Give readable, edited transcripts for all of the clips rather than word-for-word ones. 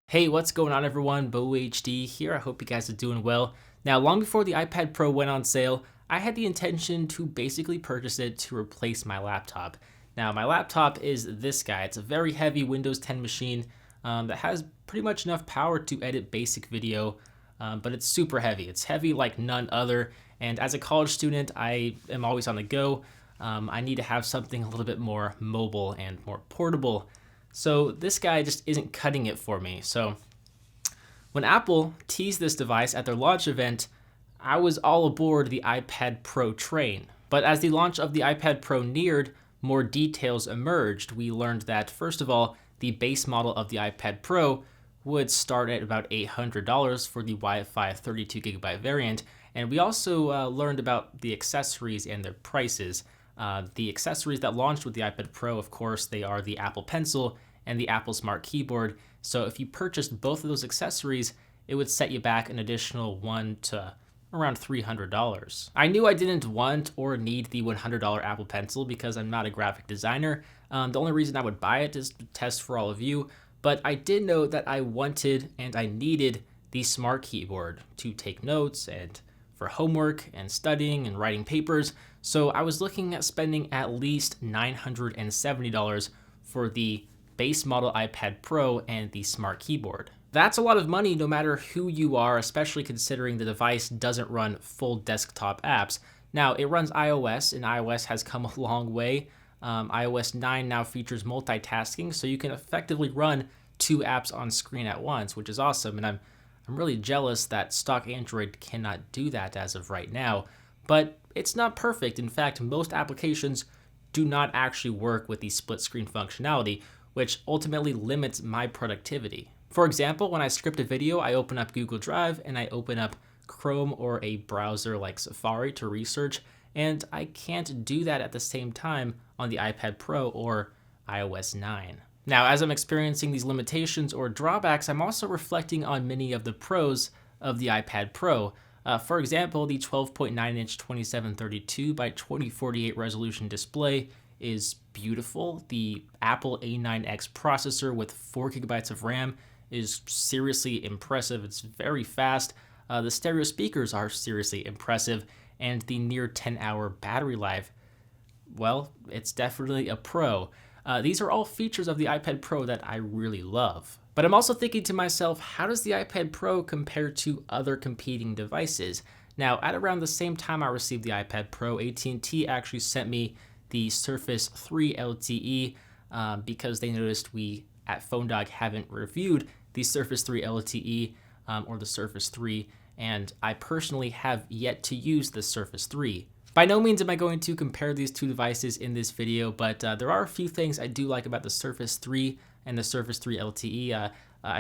Hey, what's going on everyone? BoHD here. I hope you guys are doing well. Now, long before the iPad Pro went on sale, I had the intention to basically purchase it to replace my laptop. Now, my laptop is this guy. It's a very heavy Windows 10 machine that has pretty much enough power to edit basic video, but it's super heavy. It's heavy like none other, and as a college student, I am always on the go. I need to have something a little bit more mobile and more portable. So this guy just isn't cutting it for me. So when Apple teased this device at their launch event, I was all aboard the iPad Pro train. But as the launch of the iPad Pro neared, more details emerged. We learned that, first of all, the base model of the iPad Pro would start at about $800 for the Wi-Fi 32GB variant. And we also learned about the accessories and their prices. The accessories that launched with the iPad Pro, of course, they are the Apple Pencil and the Apple Smart Keyboard. So if you purchased both of those accessories, it would set you back an additional $100 to around $300. I knew I didn't want or need the $100 Apple Pencil because I'm not a graphic designer. The only reason I would buy it is to test for all of you, but I did know that I wanted and I needed the Smart Keyboard to take notes and for homework and studying and writing papers. So I was looking at spending at least $970 for the base model iPad Pro and the Smart Keyboard. That's a lot of money no matter who you are, especially considering the device doesn't run full desktop apps. Now, it runs iOS, and iOS has come a long way. iOS 9 now features multitasking, so you can effectively run two apps on screen at once, which is awesome, and I'm really jealous that stock Android cannot do that as of right now. But it's not perfect. In fact, most applications do not actually work with the split screen functionality, which ultimately limits my productivity. For example, when I script a video, I open up Google Drive and I open up Chrome or a browser like Safari to research, and I can't do that at the same time on the iPad Pro or iOS 9. Now, as I'm experiencing these limitations or drawbacks, I'm also reflecting on many of the pros of the iPad Pro. For example, the 12.9-inch 2732 by 2048 resolution display is beautiful. The Apple A9X processor with 4GB of RAM is seriously impressive. It's very fast. The stereo speakers are seriously impressive, and the near 10-hour battery life, well, it's definitely a pro. These are all features of the iPad Pro that I really love. But I'm also thinking to myself, how does the iPad Pro compare to other competing devices? Now, at around the same time I received the iPad Pro, AT&T actually sent me the Surface 3 LTE because they noticed we at PhoneDog haven't reviewed the Surface 3 LTE or the Surface 3, and I personally have yet to use the Surface 3. By no means am I going to compare these two devices in this video, but there are a few things I do like about the Surface 3 and the Surface 3 LTE.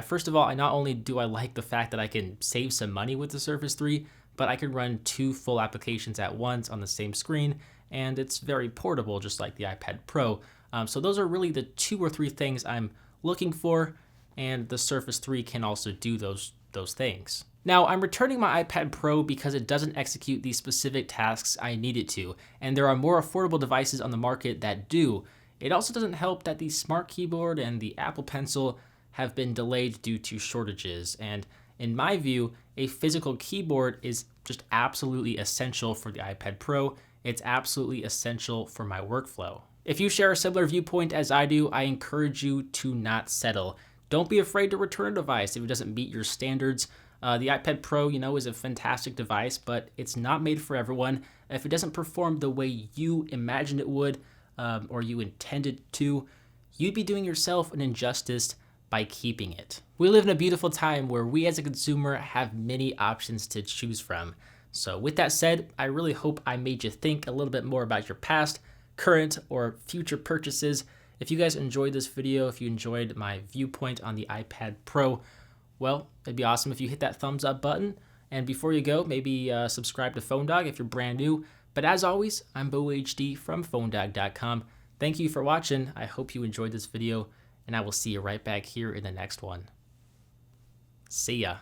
First of all, not only do I like the fact that I can save some money with the Surface 3, but I can run two full applications at once on the same screen, and it's very portable, just like the iPad Pro. So those are really the two or three things I'm looking for, and the Surface 3 can also do those things. Now, I'm returning my iPad Pro because it doesn't execute the specific tasks I need it to, and there are more affordable devices on the market that do. It also doesn't help that the Smart Keyboard and the Apple Pencil have been delayed due to shortages, and in my view, a physical keyboard is just absolutely essential for the iPad Pro. It's absolutely essential for my workflow. If you share a similar viewpoint as I do, I encourage you to not settle. Don't be afraid to return a device if it doesn't meet your standards. The iPad Pro, is a fantastic device, but it's not made for everyone. If it doesn't perform the way you imagined it would, or you intended to, you'd be doing yourself an injustice by keeping it. We live in a beautiful time where we as a consumer have many options to choose from. So with that said, I really hope I made you think a little bit more about your past, current, or future purchases. If you guys enjoyed this video, if you enjoyed my viewpoint on the iPad Pro, well, it'd be awesome if you hit that thumbs up button. And before you go, maybe subscribe to PhoneDog if you're brand new. But as always, I'm BoHD from PhoneDog.com. Thank you for watching. I hope you enjoyed this video, and I will see you right back here in the next one. See ya.